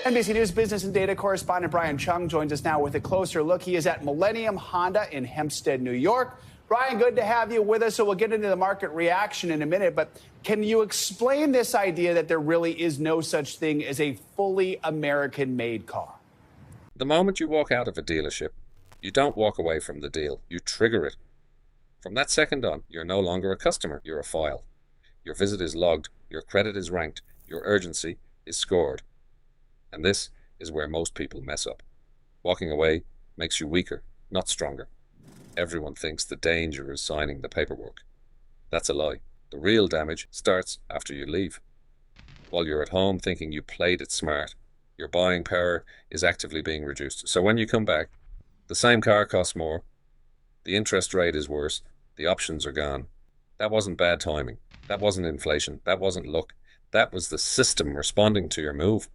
NBC News business and data correspondent Brian Chung joins us now with a closer look. He is at Millennium Honda in Hempstead, New York. Brian, good to have you with us. So we'll get into the market reaction in a minute, but can you explain this idea that there really is no such thing as a fully American-made car? The moment you walk out of a dealership, you don't walk away from the deal, you trigger it. From that second on, you're no longer a customer, you're a file. Your visit is logged, your credit is ranked, your urgency is scored. And this is where most people mess up. Walking away makes you weaker, not stronger. Everyone thinks the danger is signing the paperwork. That's a lie. The real damage starts after you leave. While you're at home thinking you played it smart, your buying power is actively being reduced. So when you come back, the same car costs more, the interest rate is worse, the options are gone. That wasn't bad timing. That wasn't inflation. That wasn't luck. That was the system responding to your move.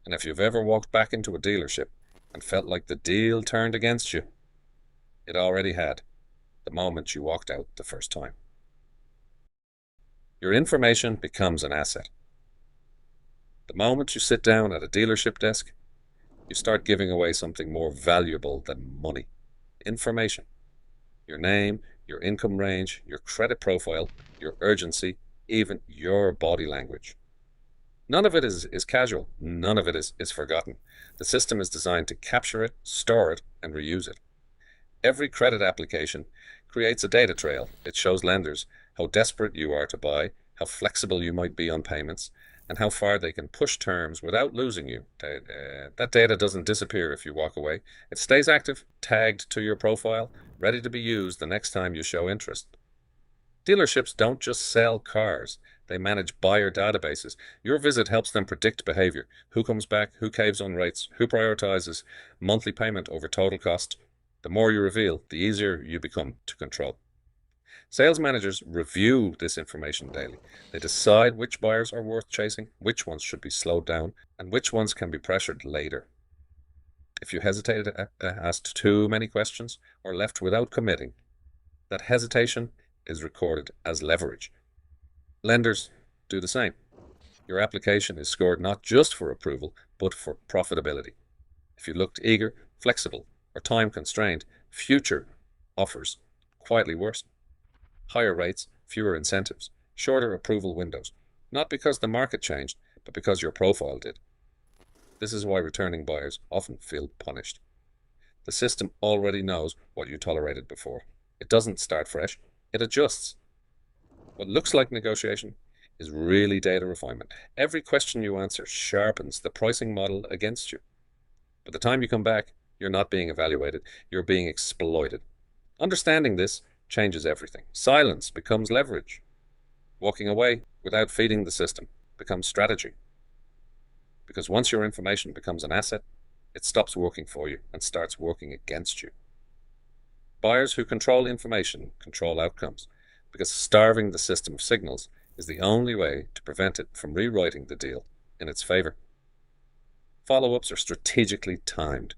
And if you've ever walked back into a dealership and felt like the deal turned against you, it already had, the moment you walked out the first time. Your information becomes an asset. The moment you sit down at a dealership desk, you start giving away something more valuable than money. Information. Your name, your income range, your credit profile, your urgency, even your body language. None of it is casual. None of it is forgotten. The system is designed to capture it, store it, and reuse it. Every credit application creates a data trail. It shows lenders how desperate you are to buy, how flexible you might be on payments, and how far they can push terms without losing you. That data doesn't disappear if you walk away. It stays active, tagged to your profile, ready to be used the next time you show interest. Dealerships don't just sell cars. They manage buyer databases. Your visit helps them predict behavior. Who comes back, who caves on rates, who prioritizes monthly payment over total cost. The more you reveal, the easier you become to control. Sales managers review this information daily. They decide which buyers are worth chasing, which ones should be slowed down, and which ones can be pressured later. If you hesitated, asked too many questions, or left without committing, that hesitation is recorded as leverage. Lenders do the same. Your application is scored not just for approval, but for profitability. If you looked eager, flexible, or time-constrained, future offers quietly worsen. Higher rates, fewer incentives, shorter approval windows. Not because the market changed, but because your profile did. This is why returning buyers often feel punished. The system already knows what you tolerated before. It doesn't start fresh, it adjusts. What looks like negotiation is really data refinement. Every question you answer sharpens the pricing model against you. By the time you come back, you're not being evaluated, you're being exploited. Understanding this changes everything. Silence becomes leverage. Walking away without feeding the system becomes strategy. Because once your information becomes an asset, it stops working for you and starts working against you. Buyers who control information control outcomes, because starving the system of signals is the only way to prevent it from rewriting the deal in its favor. Follow-ups are strategically timed.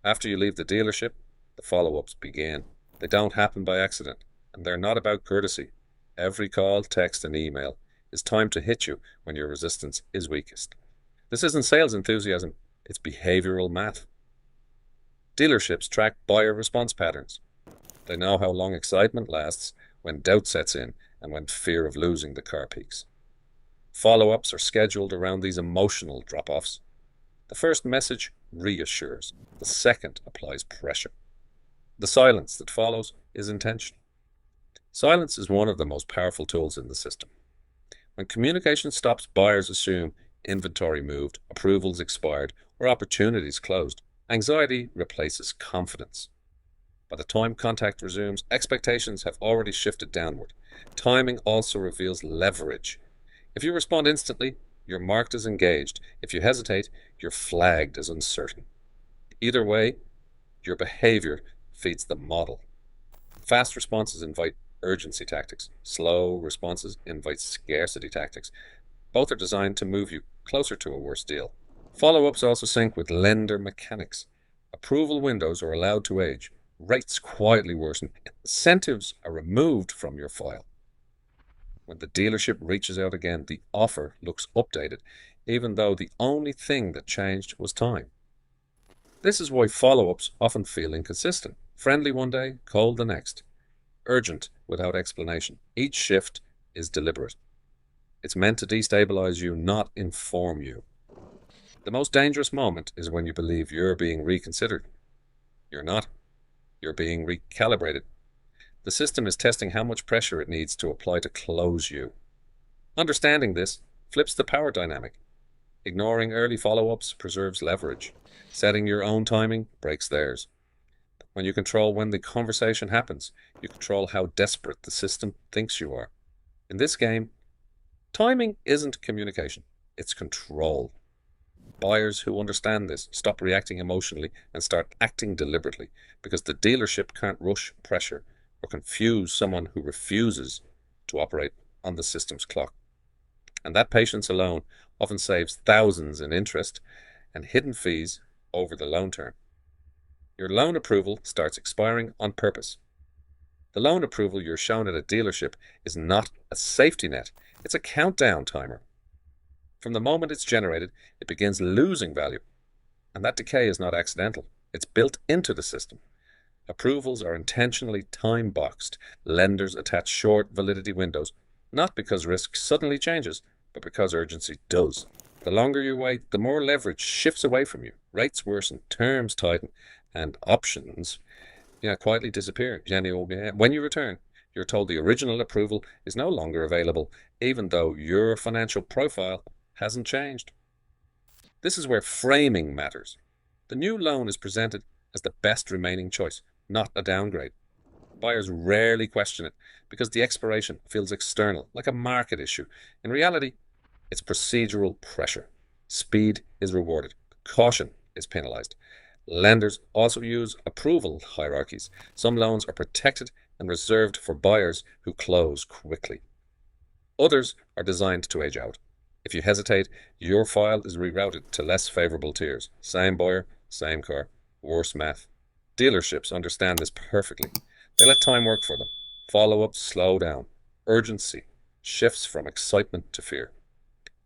After you leave the dealership, the follow-ups begin. They don't happen by accident, and they're not about courtesy. Every call, text, and email is timed to hit you when your resistance is weakest. This isn't sales enthusiasm, it's behavioral math. Dealerships track buyer response patterns. They know how long excitement lasts, when doubt sets in, and when fear of losing the car peaks. Follow-ups are scheduled around these emotional drop-offs. The first message reassures. The second applies pressure. The silence that follows is intentional. Silence is one of the most powerful tools in the system. When communication stops, buyers assume inventory moved, approvals expired, or opportunities closed. Anxiety replaces confidence. By the time contact resumes, expectations have already shifted downward. Timing also reveals leverage. If you respond instantly, you're marked as engaged. If you hesitate, you're flagged as uncertain. Either way, your behavior feeds the model. Fast responses invite urgency tactics. Slow responses invite scarcity tactics. Both are designed to move you closer to a worse deal. Follow-ups also sync with lender mechanics. Approval windows are allowed to age. Rates quietly worsen. Incentives are removed from your file. When the dealership reaches out again, the offer looks updated. even though the only thing that changed was time. This is why follow-ups often feel inconsistent. Friendly one day, cold the next. Urgent without explanation. Each shift is deliberate. It's meant to destabilize you, not inform you. The most dangerous moment is when you believe you're being reconsidered. You're not. You're being recalibrated. The system is testing how much pressure it needs to apply to close you. Understanding this flips the power dynamic. Ignoring early follow-ups preserves leverage. Setting your own timing breaks theirs. When you control when the conversation happens, you control how desperate the system thinks you are. In this game, timing isn't communication, it's control. Buyers who understand this stop reacting emotionally and start acting deliberately because the dealership can't rush pressure or confuse someone who refuses to operate on the system's clock. And that patience alone often saves thousands in interest and hidden fees over the loan term. Your loan approval starts expiring on purpose. The loan approval you're shown at a dealership is not a safety net, it's a countdown timer. From the moment it's generated, it begins losing value. And that decay is not accidental, it's built into the system. Approvals are intentionally time-boxed. Lenders attach short validity windows, not because risk suddenly changes, but because urgency does. The longer you wait, the more leverage shifts away from you. Rates worsen, terms tighten, and options quietly disappear. When you return, you're told the original approval is no longer available, even though your financial profile hasn't changed. This is where framing matters. The new loan is presented as the best remaining choice, not a downgrade. Buyers rarely question it because the expiration feels external, like a market issue. In reality, it's procedural pressure. Speed is rewarded. Caution is penalized. Lenders also use approval hierarchies. Some loans are protected and reserved for buyers who close quickly. Others are designed to age out. If you hesitate, your file is rerouted to less favorable tiers. Same buyer, same car, worse math. Dealerships understand this perfectly. They let time work for them. Follow-ups slow down. Urgency shifts from excitement to fear.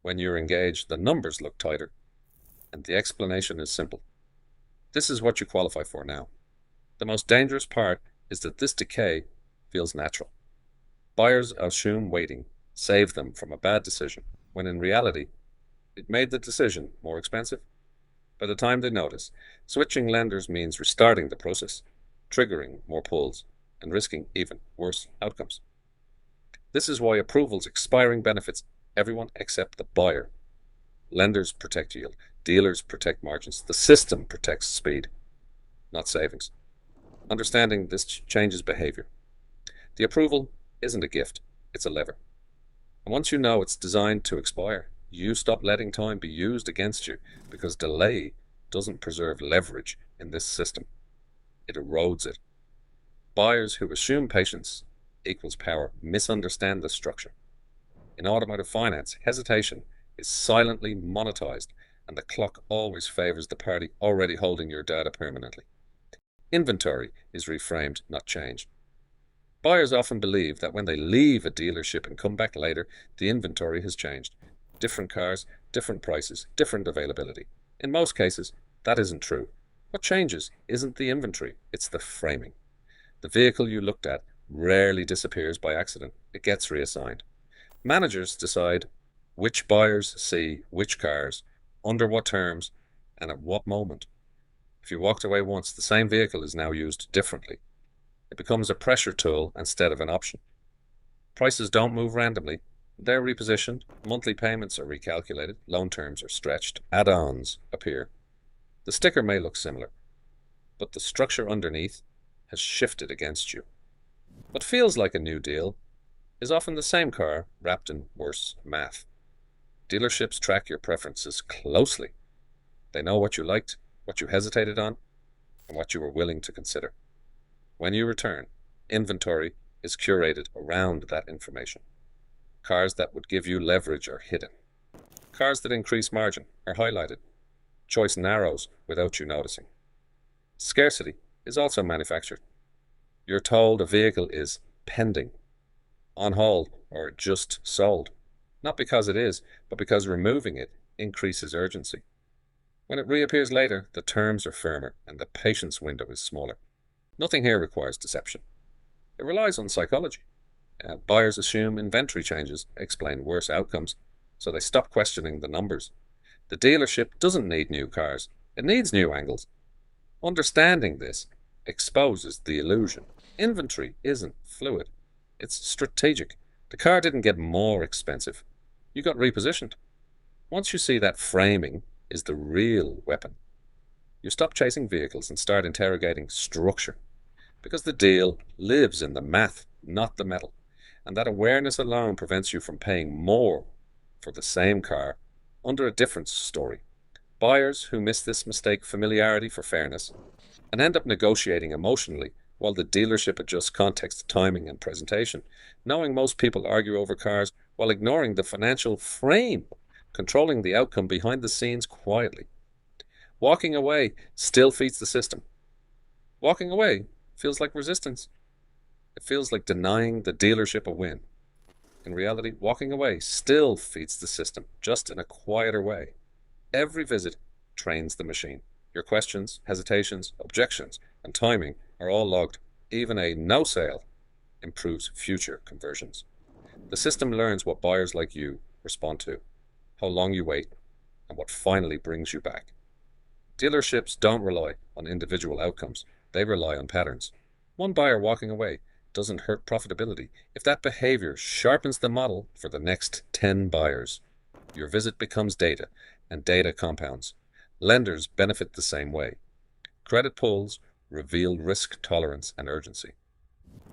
When you're engaged, the numbers look tighter, and the explanation is simple. This is what you qualify for now. The most dangerous part is that this decay feels natural. Buyers assume waiting saved them from a bad decision, when in reality, it made the decision more expensive. By the time they notice, switching lenders means restarting the process, triggering more pulls, and risking even worse outcomes. This is why approvals expiring benefits everyone except the buyer. Lenders protect yield, dealers protect margins, the system protects speed, not savings. Understanding this changes behavior. The approval isn't a gift, it's a lever. And once you know it's designed to expire, you stop letting time be used against you because delay doesn't preserve leverage in this system. It erodes it. Buyers who assume patience equals power misunderstand the structure. In automotive finance, hesitation is silently monetized, and the clock always favors the party already holding your data permanently. Inventory is reframed, not changed. Buyers often believe that when they leave a dealership and come back later, the inventory has changed. Different cars, different prices, different availability. In most cases, that isn't true. What changes isn't the inventory, it's the framing. The vehicle you looked at rarely disappears by accident. It gets reassigned. Managers decide which buyers see which cars, under what terms, and at what moment. If you walked away once, the same vehicle is now used differently. It becomes a pressure tool instead of an option. Prices don't move randomly. They're repositioned, monthly payments are recalculated, loan terms are stretched, add-ons appear. The sticker may look similar, but the structure underneath has shifted against you. What feels like a new deal is often the same car wrapped in worse math. Dealerships track your preferences closely. They know what you liked, what you hesitated on, and what you were willing to consider. When you return, inventory is curated around that information. Cars that would give you leverage are hidden. Cars that increase margin are highlighted. Choice narrows without you noticing. Scarcity is also manufactured. You're told a vehicle is pending, on hold, or just sold. Not because it is, but because removing it increases urgency. When it reappears later, the terms are firmer and the patience window is smaller. Nothing here requires deception. It relies on psychology. Buyers assume inventory changes explain worse outcomes, so they stop questioning the numbers. The dealership doesn't need new cars, it needs new angles. Understanding this exposes the illusion. Inventory isn't fluid, it's strategic. The car didn't get more expensive, you got repositioned. Once you see that framing is the real weapon, you stop chasing vehicles and start interrogating structure. Because the deal lives in the math, not the metal. And that awareness alone prevents you from paying more for the same car under a different story. Buyers who miss this mistake familiarity for fairness and end up negotiating emotionally while the dealership adjusts context, timing, and presentation, knowing most people argue over cars while ignoring the financial frame, controlling the outcome behind the scenes quietly. Walking away still feeds the system. Walking away feels like resistance. It feels like denying the dealership a win. In reality, walking away still feeds the system, just in a quieter way. Every visit trains the machine. Your questions, hesitations, objections, and timing are all logged. Even a no sale improves future conversions. The system learns what buyers like you respond to, how long you wait, and what finally brings you back. Dealerships don't rely on individual outcomes. They rely on patterns. One buyer walking away doesn't hurt profitability if that behavior sharpens the model for the next 10 buyers. Your visit becomes data, and data compounds. Lenders benefit the same way. Credit pulls reveal risk tolerance and urgency.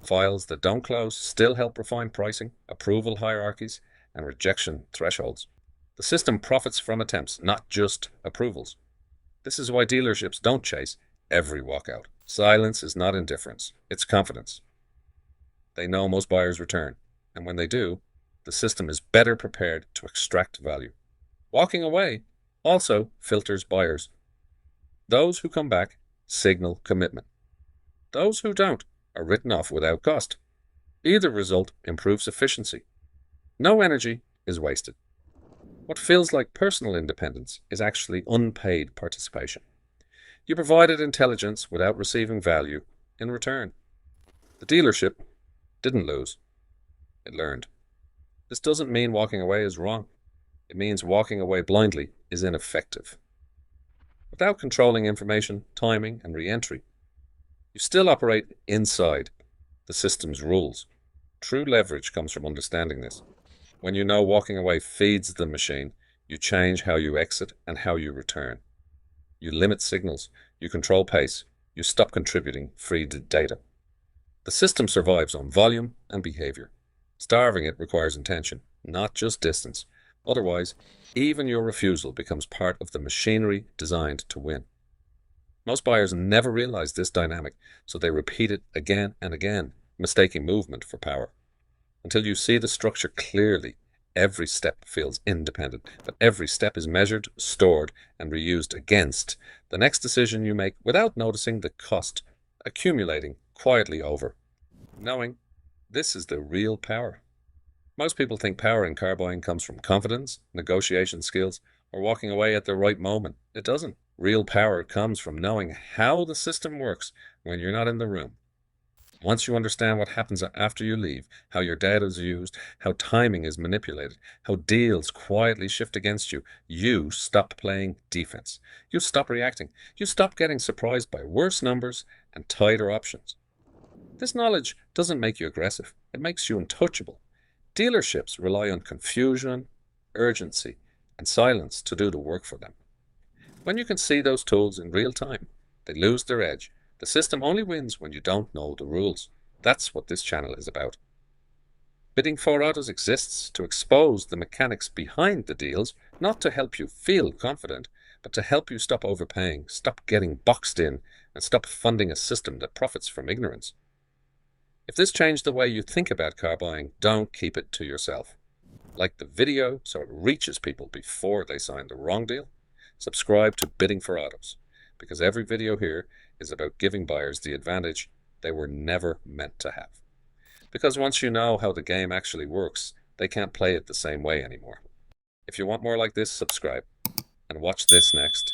Files that don't close still help refine pricing, approval hierarchies, and rejection thresholds. The system profits from attempts, not just approvals. This is why dealerships don't chase every walkout. Silence is not indifference, it's confidence. They know most buyers return, and when they do, the system is better prepared to extract value. Walking away also filters buyers. Those who come back signal commitment. Those who don't are written off without cost. Either result improves efficiency. No energy is wasted. What feels like personal independence is actually unpaid participation. You provided intelligence without receiving value in return. The dealership didn't lose. It learned. This doesn't mean walking away is wrong. It means walking away blindly is ineffective. Without controlling information, timing, and re-entry, you still operate inside the system's rules. True leverage comes from understanding this. When you know walking away feeds the machine, you change how you exit and how you return. You limit signals, you control pace, you stop contributing free data. The system survives on volume and behavior. Starving it requires intention, not just distance. Otherwise, even your refusal becomes part of the machinery designed to win. Most buyers never realize this dynamic, so they repeat it again and again, mistaking movement for power. Until you see the structure clearly, every step feels independent, but every step is measured, stored, and reused against the next decision you make without noticing the cost accumulating quietly over. Knowing this is the real power. Most people think power in car buying comes from confidence, negotiation skills, or walking away at the right moment. It doesn't. Real power comes from knowing how the system works when you're not in the room. Once you understand what happens after you leave, how your data is used, how timing is manipulated, how deals quietly shift against you, you stop playing defense. You stop reacting. You stop getting surprised by worse numbers and tighter options. This knowledge doesn't make you aggressive. It makes you untouchable. Dealerships rely on confusion, urgency, and silence to do the work for them. When you can see those tools in real time, they lose their edge. The system only wins when you don't know the rules. That's what this channel is about. Bidding for Autos exists to expose the mechanics behind the deals, not to help you feel confident, but to help you stop overpaying, stop getting boxed in, and stop funding a system that profits from ignorance. If this changed the way you think about car buying, don't keep it to yourself. Like the video so it reaches people before they sign the wrong deal. Subscribe to Bidding for Autos, because every video here is about giving buyers the advantage they were never meant to have. Because once you know how the game actually works, they can't play it the same way anymore. If you want more like this, subscribe. And watch this next.